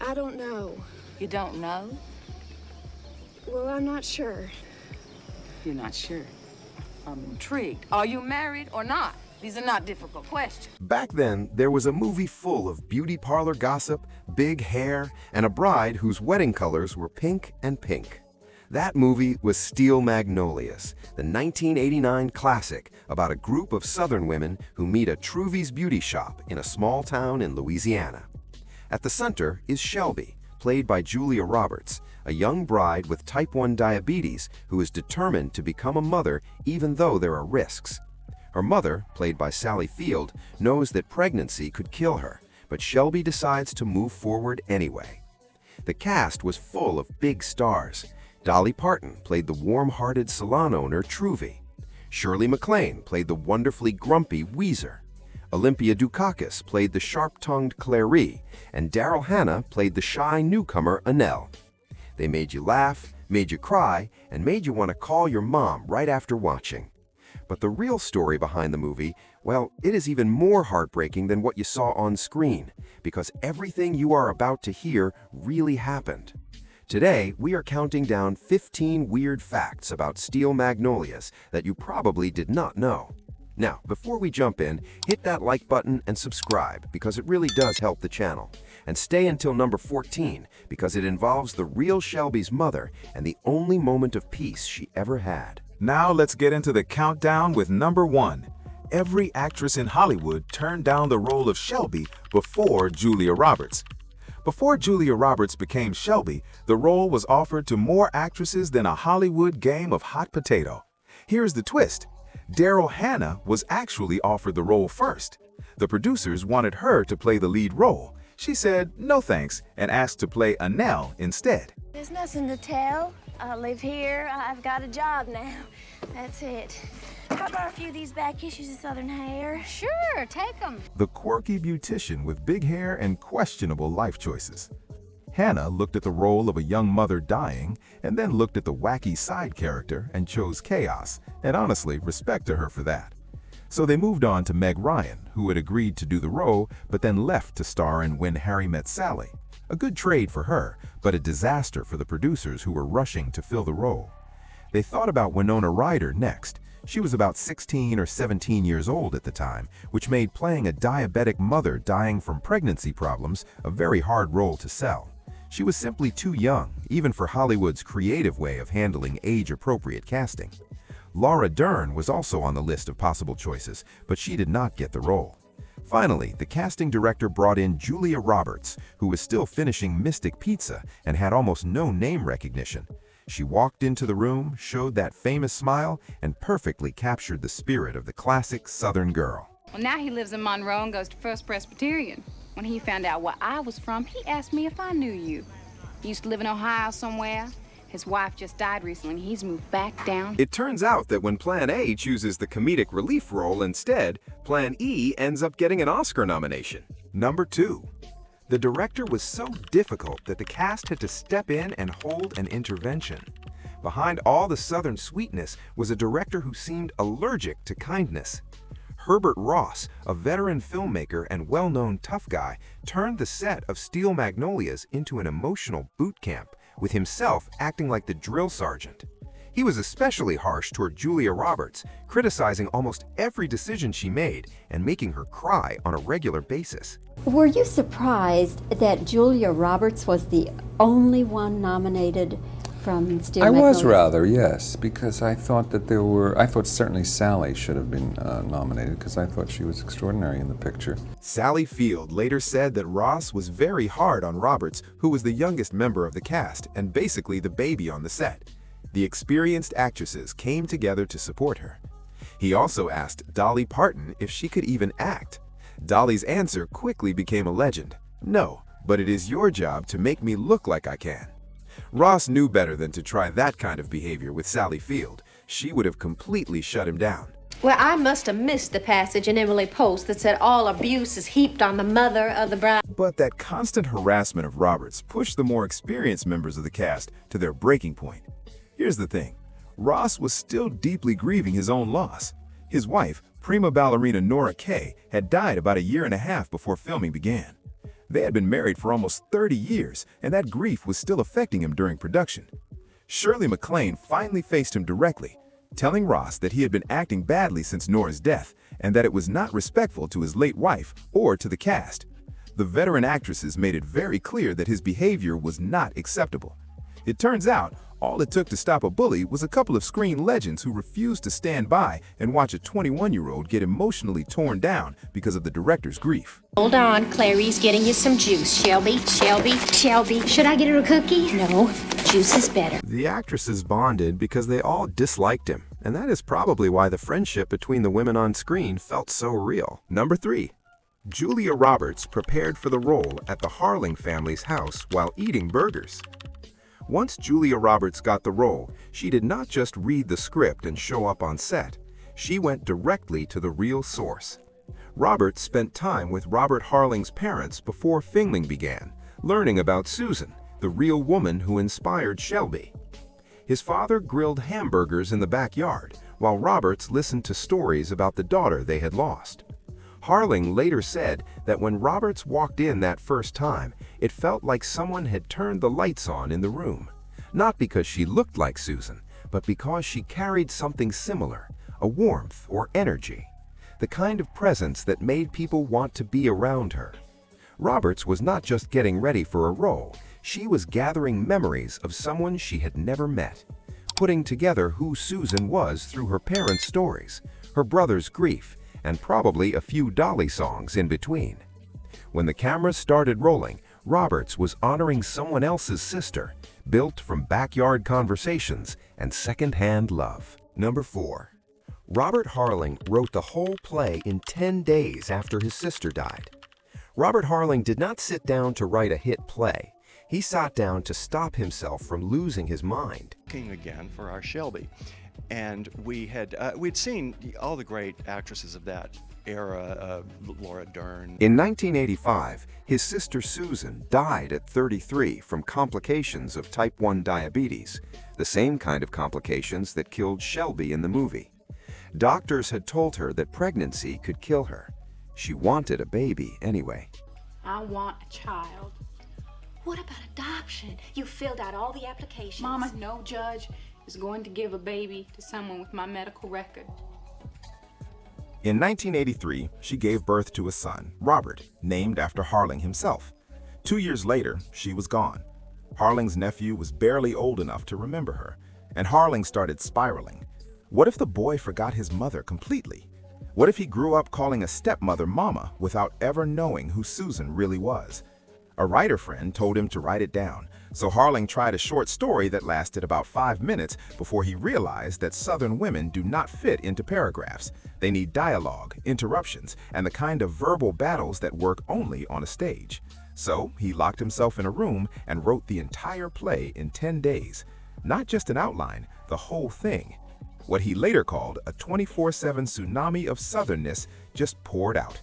I don't know. You don't know? Well, I'm not sure. You're not sure. I'm intrigued. Are you married or not? These are not difficult questions. Back then, there was a movie full of beauty parlor gossip, big hair, and a bride whose wedding colors were pink and pink. That movie was Steel Magnolias, the 1989 classic about a group of Southern women who meet at Truvy's beauty shop in a small town in Louisiana. At the center is Shelby, played by Julia Roberts, a young bride with type 1 diabetes who is determined to become a mother even though there are risks. Her mother, played by Sally Field, knows that pregnancy could kill her, but Shelby decides to move forward anyway. The cast was full of big stars. Dolly Parton played the warm-hearted salon owner Truvy. Shirley MacLaine played the wonderfully grumpy Weezer. Olympia Dukakis played the sharp-tongued Clary, and Daryl Hannah played the shy newcomer Annelle. They made you laugh, made you cry, and made you want to call your mom right after watching. But the real story behind the movie, well, it is even more heartbreaking than what you saw on screen, because everything you are about to hear really happened. Today, we are counting down 15 weird facts about Steel Magnolias that you probably did not know. Now, before we jump in, hit that like button and subscribe because it really does help the channel. And stay until number 14 because it involves the real Shelby's mother and the only moment of peace she ever had. Now let's get into the countdown with number 1. Every actress in Hollywood turned down the role of Shelby before Julia Roberts. Before Julia Roberts became Shelby, the role was offered to more actresses than a Hollywood game of hot potato. Here's the twist. Daryl Hannah was actually offered the role first. The producers wanted her to play the lead role. She said no thanks and asked to play Annelle instead. There's nothing to tell. I live here. I've got a job now. That's it. How about a few of these back issues of Southern hair? Sure, take them. The quirky beautician with big hair and questionable life choices. Hannah looked at the role of a young mother dying and then looked at the wacky side character and chose chaos, and honestly, respect to her for that. So they moved on to Meg Ryan, who had agreed to do the role but then left to star in When Harry Met Sally. A good trade for her, but a disaster for the producers who were rushing to fill the role. They thought about Winona Ryder next. She was about 16 or 17 years old at the time, which made playing a diabetic mother dying from pregnancy problems a very hard role to sell. She was simply too young, even for Hollywood's creative way of handling age-appropriate casting. Laura Dern was also on the list of possible choices, but she did not get the role. Finally, the casting director brought in Julia Roberts, who was still finishing Mystic Pizza and had almost no name recognition. She walked into the room, showed that famous smile, and perfectly captured the spirit of the classic Southern girl. Well, now he lives in Monroe and goes to First Presbyterian. When he found out where I was from, he asked me if I knew you. He used to live in Ohio somewhere. His wife just died recently and he's moved back down. It turns out that when Plan A chooses the comedic relief role instead, Plan E ends up getting an Oscar nomination. Number 2. The director was so difficult that the cast had to step in and hold an intervention. Behind all the Southern sweetness was a director who seemed allergic to kindness. Herbert Ross, a veteran filmmaker and well-known tough guy, turned the set of Steel Magnolias into an emotional boot camp, with himself acting like the drill sergeant. He was especially harsh toward Julia Roberts, criticizing almost every decision she made and making her cry on a regular basis. Were you surprised that Julia Roberts was the only one nominated from Steel Magnolias? I was rather, yes, because I thought that I thought certainly Sally should have been nominated because I thought she was extraordinary in the picture. Sally Field later said that Ross was very hard on Roberts, who was the youngest member of the cast and basically the baby on the set. The experienced actresses came together to support her. He also asked Dolly Parton if she could even act. Dolly's answer quickly became a legend. "No, but it is your job to make me look like I can." Ross knew better than to try that kind of behavior with Sally Field. She would have completely shut him down. Well, I must have missed the passage in Emily Post that said all abuse is heaped on the mother of the bride. But that constant harassment of Roberts pushed the more experienced members of the cast to their breaking point. Here's the thing. Ross was still deeply grieving his own loss. His wife, prima ballerina Nora Kay, had died about a year and a half before filming began. They had been married for almost 30 years, and that grief was still affecting him during production. Shirley MacLaine finally faced him directly, telling Ross that he had been acting badly since Nora's death and that it was not respectful to his late wife or to the cast. The veteran actresses made it very clear that his behavior was not acceptable. It turns out, all it took to stop a bully was a couple of screen legends who refused to stand by and watch a 21-year-old get emotionally torn down because of the director's grief. Hold on, Clary's getting you some juice. Shelby. Should I get her a cookie? No, juice is better. The actresses bonded because they all disliked him, and that is probably why the friendship between the women on screen felt so real. Number 3. Julia Roberts prepared for the role at the Harling family's house while eating burgers. Once Julia Roberts got the role, she did not just read the script and show up on set. She went directly to the real source. Roberts spent time with Robert Harling's parents before filming began, learning about Susan, the real woman who inspired Shelby. His father grilled hamburgers in the backyard, while Roberts listened to stories about the daughter they had lost. Harling later said that when Roberts walked in that first time, it felt like someone had turned the lights on in the room. Not because she looked like Susan, but because she carried something similar, a warmth or energy, the kind of presence that made people want to be around her. Roberts was not just getting ready for a role, she was gathering memories of someone she had never met, putting together who Susan was through her parents' stories, her brother's grief, and probably a few Dolly songs in between. When the cameras started rolling, Roberts was honoring someone else's sister, built from backyard conversations and second-hand love. Number 4. Robert Harling wrote the whole play in 10 days after his sister died. Robert Harling did not sit down to write a hit play. He sat down to stop himself from losing his mind. Looking again for our Shelby. And we'd seen all the great actresses of that era, Laura Dern. In 1985, his sister Susan died at 33 from complications of type 1 diabetes, the same kind of complications that killed Shelby in the movie. Doctors had told her that pregnancy could kill her. She wanted a baby anyway. I want a child. What about adoption? You filled out all the applications. Mama, no judge is going to give a baby to someone with my medical record. In 1983, she gave birth to a son, Robert, named after Harling himself. 2 years later, she was gone. Harling's nephew was barely old enough to remember her, and Harling started spiraling. What if the boy forgot his mother completely? What if he grew up calling a stepmother Mama without ever knowing who Susan really was? A writer friend told him to write it down, so Harling tried a short story that lasted about 5 minutes before he realized that Southern women do not fit into paragraphs. They need dialogue, interruptions, and the kind of verbal battles that work only on a stage. So he locked himself in a room and wrote the entire play in 10 days. Not just an outline, the whole thing. What he later called a 24/7 tsunami of Southernness just poured out.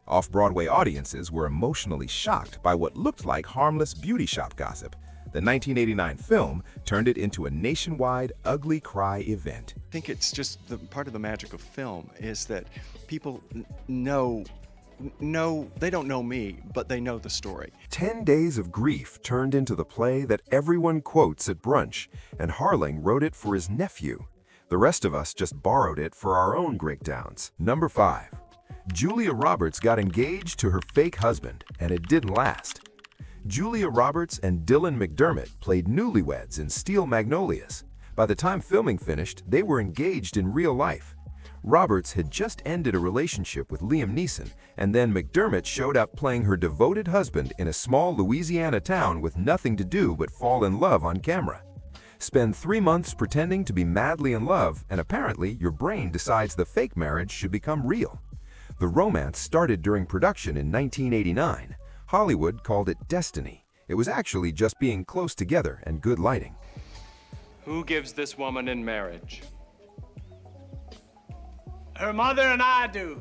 Off-Broadway audiences were emotionally shocked by what looked like harmless beauty shop gossip. The 1989 film turned it into a nationwide ugly cry event. I think it's just part of the magic of film is that people they don't know me, but they know the story. 10 Days of Grief turned into the play that everyone quotes at brunch, and Harling wrote it for his nephew. The rest of us just borrowed it for our own breakdowns. Number 5. Julia Roberts got engaged to her fake husband, and it didn't last. Julia Roberts and Dylan McDermott played newlyweds in Steel Magnolias. By the time filming finished, they were engaged in real life. Roberts had just ended a relationship with Liam Neeson, and then McDermott showed up playing her devoted husband in a small Louisiana town with nothing to do but fall in love on camera. Spend 3 months pretending to be madly in love, and apparently your brain decides the fake marriage should become real. The romance started during production in 1989. Hollywood called it destiny. It was actually just being close together and good lighting. Who gives this woman in marriage? Her mother and I do.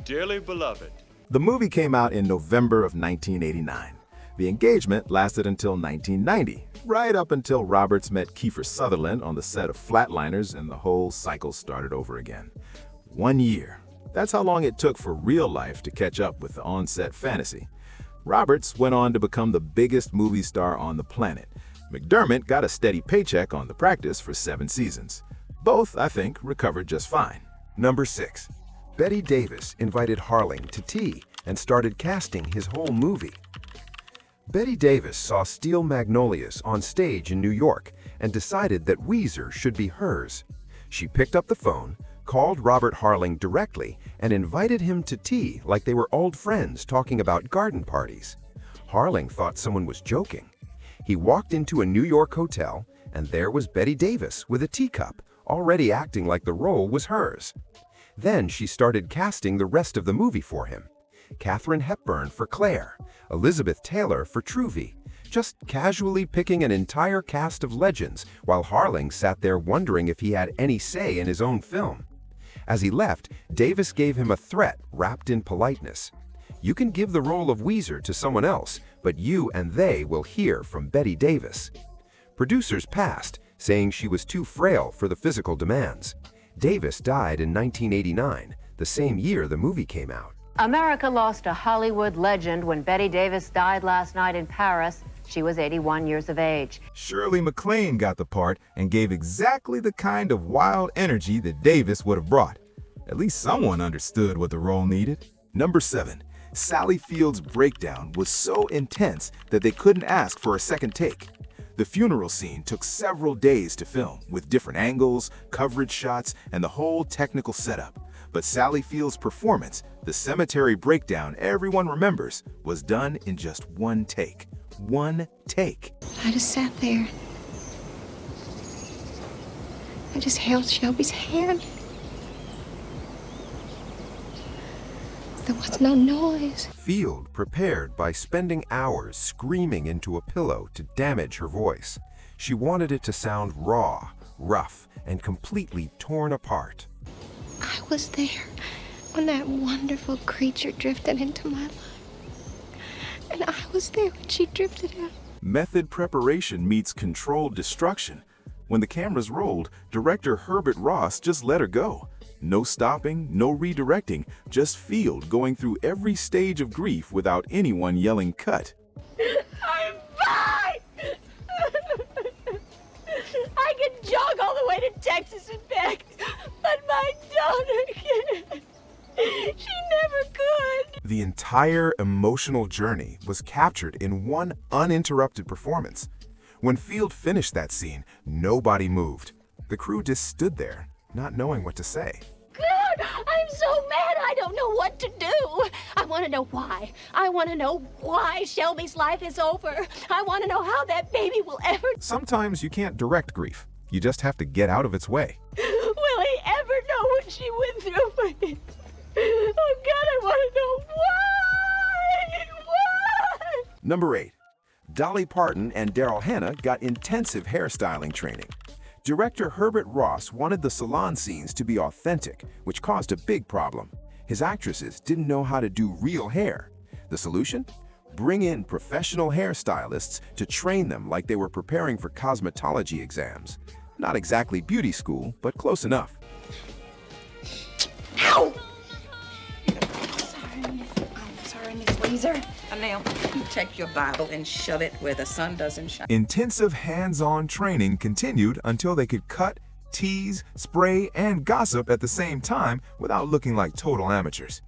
Dearly beloved. The movie came out in November of 1989. The engagement lasted until 1990, right up until Roberts met Kiefer Sutherland on the set of Flatliners and the whole cycle started over again. 1 year. That's how long it took for real life to catch up with the on-set fantasy. Roberts went on to become the biggest movie star on the planet. McDermott got a steady paycheck on The Practice for 7 seasons. Both, I think, recovered just fine. Number 6. Bette Davis invited Harling to tea and started casting his whole movie. Bette Davis saw Steel Magnolias on stage in New York and decided that Weezer should be hers. She picked up the phone, called Robert Harling directly, and invited him to tea like they were old friends talking about garden parties. Harling thought someone was joking. He walked into a New York hotel, and there was Bette Davis with a teacup, already acting like the role was hers. Then she started casting the rest of the movie for him. Katharine Hepburn for Claire, Elizabeth Taylor for Truvy, just casually picking an entire cast of legends while Harling sat there wondering if he had any say in his own film. As he left, Davis gave him a threat wrapped in politeness. You can give the role of Weezer to someone else, but you and they will hear from Bette Davis. Producers passed, saying she was too frail for the physical demands. Davis died in 1989, the same year the movie came out. America lost a Hollywood legend when Bette Davis died last night in Paris. She was 81 years of age. Shirley MacLaine got the part and gave exactly the kind of wild energy that Davis would have brought. At least someone understood what the role needed. Number 7. Sally Field's breakdown was so intense that they couldn't ask for a second take. The funeral scene took several days to film, with different angles, coverage shots, and the whole technical setup. But Sally Field's performance, the cemetery breakdown everyone remembers, was done in just one take. One take. I just sat there. I just held Shelby's hand. There was no noise. Field prepared by spending hours screaming into a pillow to damage her voice. She wanted it to sound raw, rough, and completely torn apart. I was there when that wonderful creature drifted into my life. And I was there when she drifted out. Method preparation meets controlled destruction. When the cameras rolled, director Herbert Ross just let her go. No stopping, no redirecting, just Field going through every stage of grief without anyone yelling cut. I'm fine! I can jog all the way to Texas and back, but my daughter can't. She never could. The entire emotional journey was captured in one uninterrupted performance. When Field finished that scene, nobody moved. The crew just stood there, not knowing what to say. God, I'm so mad I don't know what to do. I want to know why. I want to know why Shelby's life is over. I want to know how that baby will ever... Sometimes you can't direct grief. You just have to get out of its way. Will he ever know what she went through for him? Oh, God, I want to know why. Why? Number 8. Dolly Parton and Daryl Hannah got intensive hairstyling training. Director Herbert Ross wanted the salon scenes to be authentic, which caused a big problem. His actresses didn't know how to do real hair. The solution? Bring in professional hairstylists to train them like they were preparing for cosmetology exams. Not exactly beauty school, but close enough. Ow! Sorry, Miss Weezer. Now, you take your Bible and shove it where the sun doesn't shine. Intensive hands-on training continued until they could cut, tease, spray, and gossip at the same time without looking like total amateurs.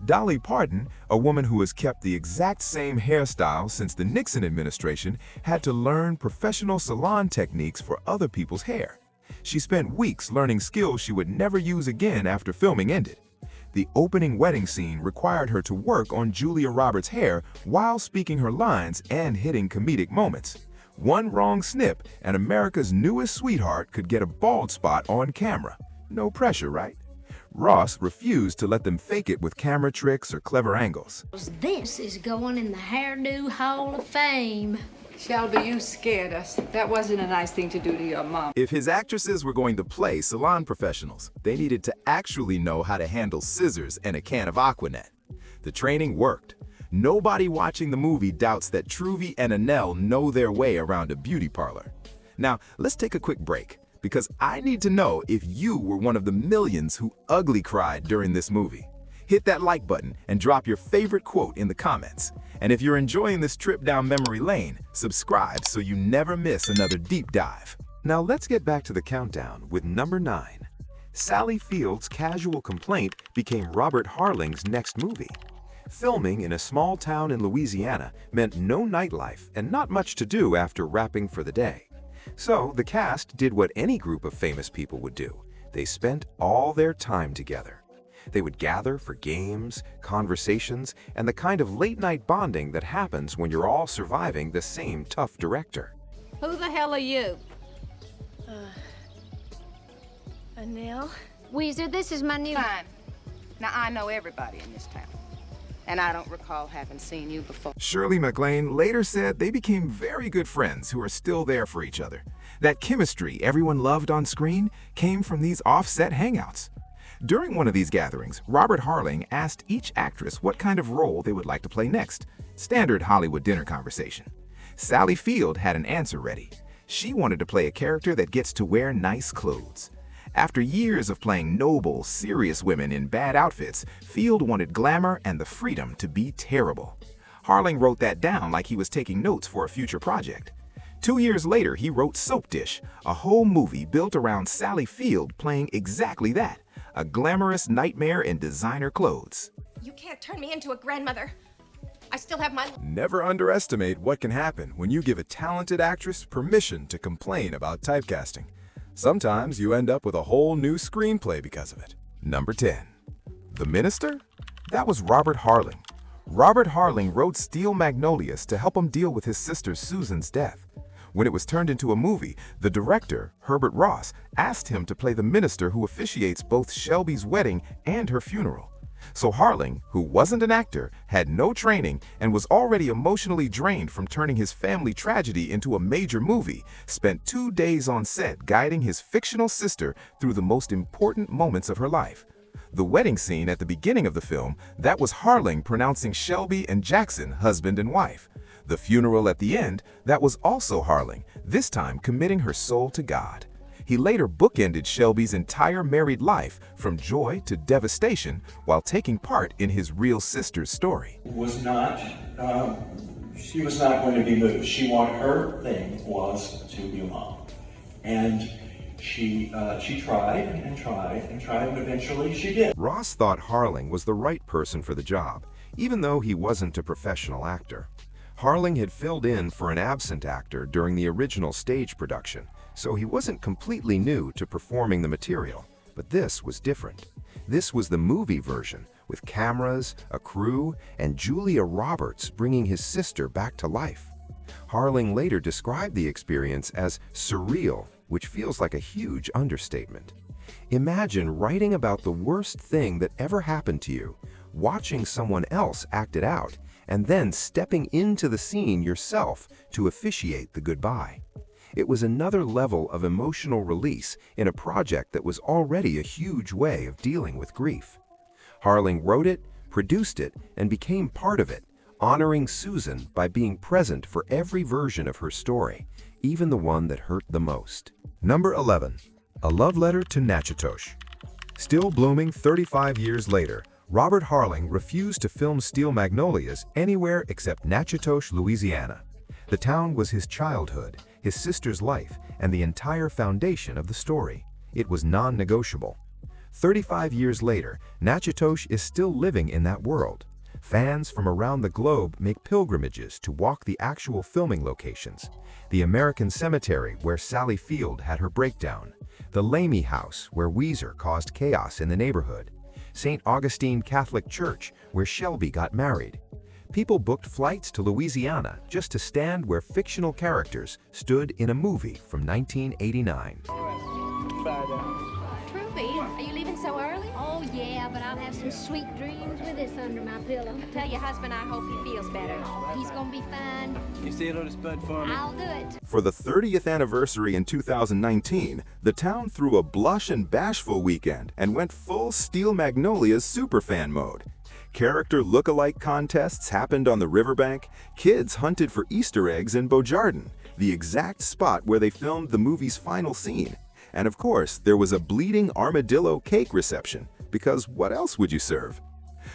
Dolly Parton, a woman who has kept the exact same hairstyle since the Nixon administration, had to learn professional salon techniques for other people's hair. She spent weeks learning skills she would never use again after filming ended. The opening wedding scene required her to work on Julia Roberts' hair while speaking her lines and hitting comedic moments. One wrong snip and America's newest sweetheart could get a bald spot on camera. No pressure, right? Ross refused to let them fake it with camera tricks or clever angles. This is going in the Hairdo Hall of Fame. Shelby, you scared us. That wasn't a nice thing to do to your mom. If his actresses were going to play salon professionals, they needed to actually know how to handle scissors and a can of Aquanet. The training worked. Nobody watching the movie doubts that Truvy and Annelle know their way around a beauty parlor. Now, let's take a quick break, because I need to know if you were one of the millions who ugly cried during this movie. Hit that like button and drop your favorite quote in the comments. And if you're enjoying this trip down memory lane, subscribe so you never miss another deep dive. Now let's get back to the countdown with number 9. Sally Field's casual complaint became Robert Harling's next movie. Filming in a small town in Louisiana meant no nightlife and not much to do after wrapping for the day. So the cast did what any group of famous people would do. They spent all their time together. They would gather for games, conversations, and the kind of late-night bonding that happens when you're all surviving the same tough director. Who the hell are you? Annelle? Weezer, this is my new... Fine. Now, I know everybody in this town, and I don't recall having seen you before. Shirley MacLaine later said they became very good friends who are still there for each other. That chemistry everyone loved on screen came from these offset hangouts. During one of these gatherings, Robert Harling asked each actress what kind of role they would like to play next. Standard Hollywood dinner conversation. Sally Field had an answer ready. She wanted to play a character that gets to wear nice clothes. After years of playing noble, serious women in bad outfits, Field wanted glamour and the freedom to be terrible. Harling wrote that down like he was taking notes for a future project. 2 years later, he wrote Soap Dish, a whole movie built around Sally Field playing exactly that, a glamorous nightmare in designer clothes. You can't turn me into a grandmother. I still have my... Never underestimate what can happen when you give a talented actress permission to complain about typecasting. Sometimes you end up with a whole new screenplay because of it. Number 10. The Minister? That was Robert Harling. Robert Harling wrote Steel Magnolias to help him deal with his sister Susan's death. When it was turned into a movie, the director, Herbert Ross, asked him to play the minister who officiates both Shelby's wedding and her funeral. So Harling, who wasn't an actor, had no training, and was already emotionally drained from turning his family tragedy into a major movie, spent 2 days on set guiding his fictional sister through the most important moments of her life. The wedding scene at the beginning of the film, that was Harling pronouncing Shelby and Jackson husband and wife. The funeral at the end, that was also Harling, this time committing her soul to God. He later bookended Shelby's entire married life from joy to devastation while taking part in his real sister's story. She was not going to be moved. Her thing was to be a mom. And she tried and tried and tried, and eventually she did. Ross thought Harling was the right person for the job, even though he wasn't a professional actor. Harling had filled in for an absent actor during the original stage production, so he wasn't completely new to performing the material. But this was different. This was the movie version, with cameras, a crew, and Julia Roberts bringing his sister back to life. Harling later described the experience as surreal, which feels like a huge understatement. Imagine writing about the worst thing that ever happened to you, watching someone else act it out, and then stepping into the scene yourself to officiate the goodbye. It was another level of emotional release in a project that was already a huge way of dealing with grief. Harling wrote it, produced it, and became part of it, honoring Susan by being present for every version of her story, even the one that hurt the most. Number 11. A Love Letter to Natchitoches. Still blooming 35 years later, Robert Harling refused to film Steel Magnolias anywhere except Natchitoches, Louisiana. The town was his childhood, his sister's life, and the entire foundation of the story. It was non-negotiable. 35 years later, Natchitoches is still living in that world. Fans from around the globe make pilgrimages to walk the actual filming locations. The American Cemetery where Sally Field had her breakdown. The Lamy House where Weezer caused chaos in the neighborhood. St. Augustine Catholic Church where Shelby got married. People booked flights to Louisiana just to stand where fictional characters stood in a movie from 1989. Ruby, are you leaving so early? Oh, yeah, but I'll have some sweet dreams with this under my pillow. Tell your husband I hope he feels better. He's gonna be fine. You see a little spud for me? I'll do it. For the 30th anniversary in 2019, the town threw a blush and bashful weekend and went full Steel Magnolias superfan mode. Character look-alike contests happened on the riverbank. Kids hunted for Easter eggs in Beaujardin, the exact spot where they filmed the movie's final scene. And of course, there was a bleeding armadillo cake reception, because what else would you serve?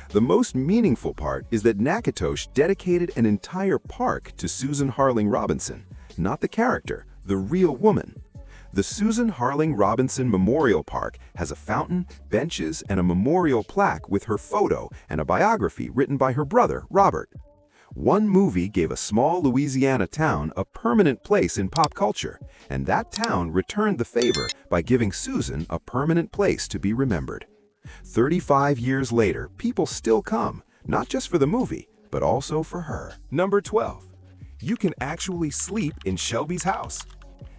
The most meaningful part is that Nakatosh dedicated an entire park to Susan Harling Robinson, not the character, the real woman. The Susan Harling Robinson Memorial Park has a fountain, benches, and a memorial plaque with her photo and a biography written by her brother, Robert. One movie gave a small Louisiana town a permanent place in pop culture, and that town returned the favor by giving Susan a permanent place to be remembered. 35 years later, people still come, not just for the movie, but also for her. Number 12. You can actually sleep in Shelby's house.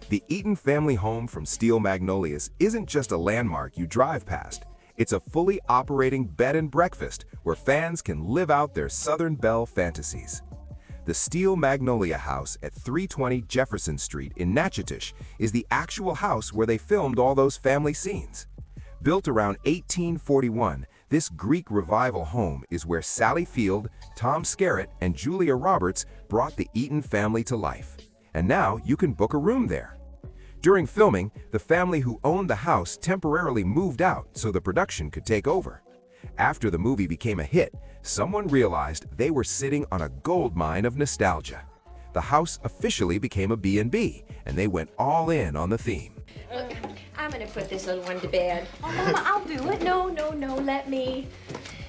The Eaton family home from Steel Magnolias isn't just a landmark you drive past. It's a fully operating bed and breakfast where fans can live out their Southern Belle fantasies. The Steel Magnolia house at 320 Jefferson Street in Natchitoches is the actual house where they filmed all those family scenes. Built around 1841, this Greek revival home is where Sally Field, Tom Skerritt, and Julia Roberts brought the Eaton family to life. And now you can book a room there. During filming, the family who owned the house temporarily moved out so the production could take over. After the movie became a hit, someone realized they were sitting on a goldmine of nostalgia. The house officially became a B&B, and they went all in on the theme. I'm gonna put this little one to bed. Oh, Mama, I'll do it. No, let me.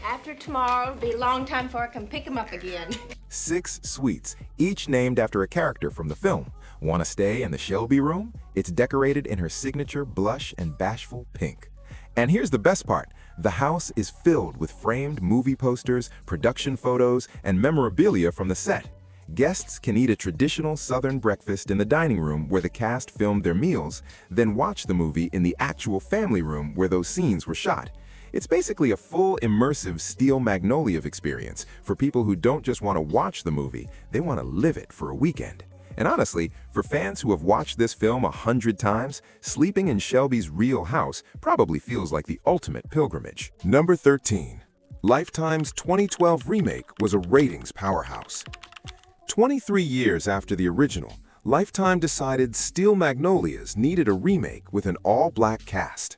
After tomorrow, it'll be a long time before I can pick him up again. 6 suites, each named after a character from the film. Want to stay in the Shelby room? It's decorated in her signature blush and bashful pink. And here's the best part. The house is filled with framed movie posters, production photos, and memorabilia from the set. Guests can eat a traditional Southern breakfast in the dining room where the cast filmed their meals, then watch the movie in the actual family room where those scenes were shot. It's basically a full immersive Steel Magnolia experience for people who don't just want to watch the movie, they want to live it for a weekend. And honestly, for fans who have watched this film 100 times, sleeping in Shelby's real house probably feels like the ultimate pilgrimage. Number 13. Lifetime's 2012 remake was a ratings powerhouse. 23 years after the original, Lifetime decided Steel Magnolias needed a remake with an all-black cast.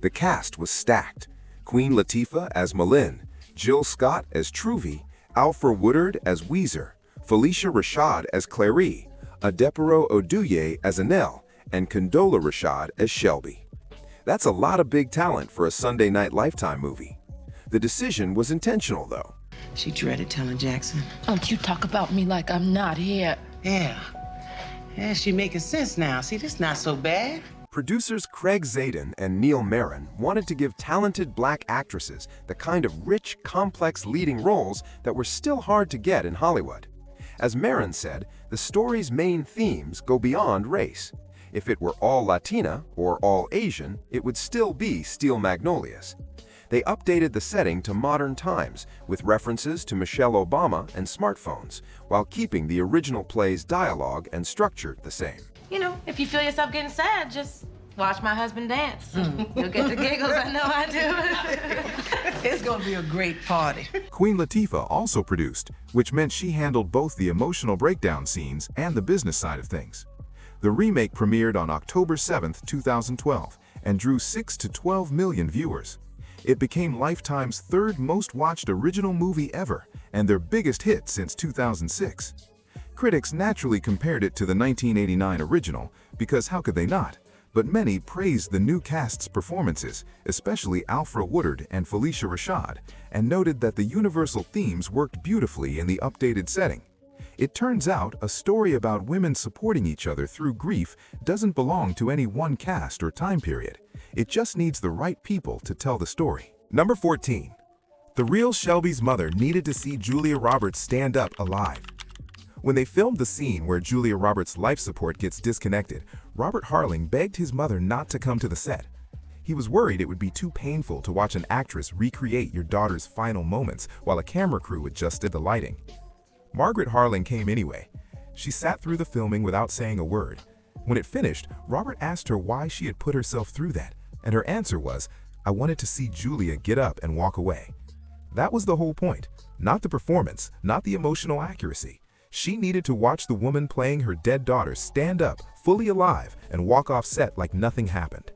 The cast was stacked. Queen Latifah as Malin, Jill Scott as Truvy, Alfre Woodard as Weezer, Felicia Rashad as Clary, Adepero Oduye as Annelle, and Condola Rashad as Shelby. That's a lot of big talent for a Sunday night Lifetime movie. The decision was intentional, though. She dreaded telling Jackson. Don't you talk about me like I'm not here. Yeah, she making sense now. See, this not so bad. Producers Craig Zadan and Neil Marin wanted to give talented black actresses the kind of rich, complex leading roles that were still hard to get in Hollywood. As Marin said, the story's main themes go beyond race. If it were all Latina or all Asian, it would still be Steel Magnolias. They updated the setting to modern times with references to Michelle Obama and smartphones, while keeping the original play's dialogue and structure the same. You know, if you feel yourself getting sad, just watch my husband dance. You'll get the giggles, I know I do. It's gonna be a great party. Queen Latifah also produced, which meant she handled both the emotional breakdown scenes and the business side of things. The remake premiered on October 7, 2012, and drew 6 to 12 million viewers. It became Lifetime's third most watched original movie ever, and their biggest hit since 2006. Critics naturally compared it to the 1989 original, because how could they not? But many praised the new cast's performances, especially Alfre Woodard and Felicia Rashad, and noted that the universal themes worked beautifully in the updated setting. It turns out a story about women supporting each other through grief doesn't belong to any one cast or time period. It just needs the right people to tell the story. Number 14. The real Shelby's mother needed to see Julia Roberts stand up alive. When they filmed the scene where Julia Roberts' life support gets disconnected, Robert Harling begged his mother not to come to the set. He was worried it would be too painful to watch an actress recreate your daughter's final moments while a camera crew adjusted the lighting. Margaret Harling came anyway. She sat through the filming without saying a word. When it finished, Robert asked her why she had put herself through that, and her answer was, "I wanted to see Julia get up and walk away." That was the whole point. Not the performance, not the emotional accuracy. She needed to watch the woman playing her dead daughter stand up, fully alive, and walk off set like nothing happened.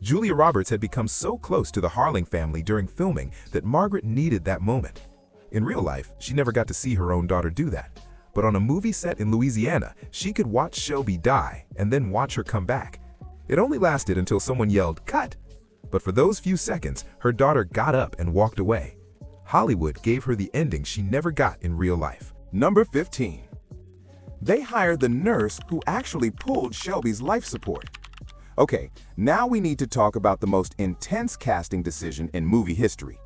Julia Roberts had become so close to the Harling family during filming that Margaret needed that moment. In real life, she never got to see her own daughter do that. But on a movie set in Louisiana, she could watch Shelby die and then watch her come back. It only lasted until someone yelled, "Cut!" But for those few seconds, her daughter got up and walked away. Hollywood gave her the ending she never got in real life. Number 15. They hired the nurse who actually pulled Shelby's life support. Okay, now we need to talk about the most intense casting decision in movie history.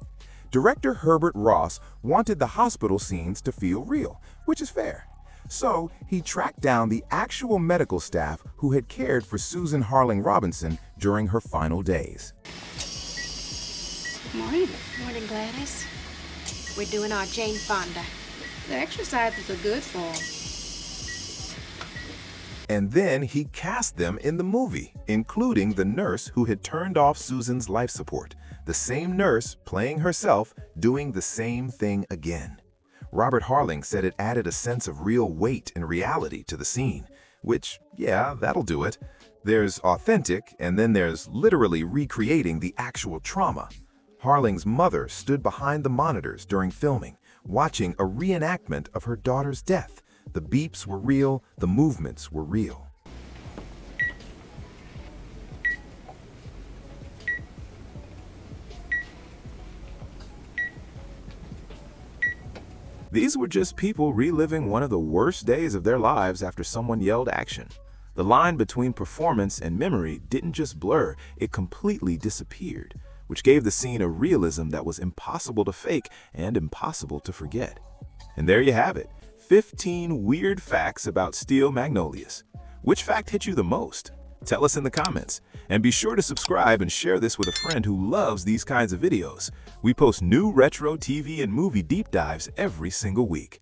Director Herbert Ross wanted the hospital scenes to feel real, which is fair. So he tracked down the actual medical staff who had cared for Susan Harling Robinson during her final days. Morning. Morning, Gladys. We're doing our Jane Fonda. The exercises are good for him. And then he cast them in the movie, including the nurse who had turned off Susan's life support, the same nurse playing herself, doing the same thing again. Robert Harling said it added a sense of real weight and reality to the scene, which, yeah, that'll do it. There's authentic, and then there's literally recreating the actual trauma. Harling's mother stood behind the monitors during filming, watching a reenactment of her daughter's death. The beeps were real, the movements were real. These were just people reliving one of the worst days of their lives after someone yelled action. The line between performance and memory didn't just blur, it completely disappeared, which gave the scene a realism that was impossible to fake and impossible to forget. And there you have it, 15 weird facts about Steel Magnolias. Which fact hit you the most? Tell us in the comments. And be sure to subscribe and share this with a friend who loves these kinds of videos. We post new retro TV and movie deep dives every single week.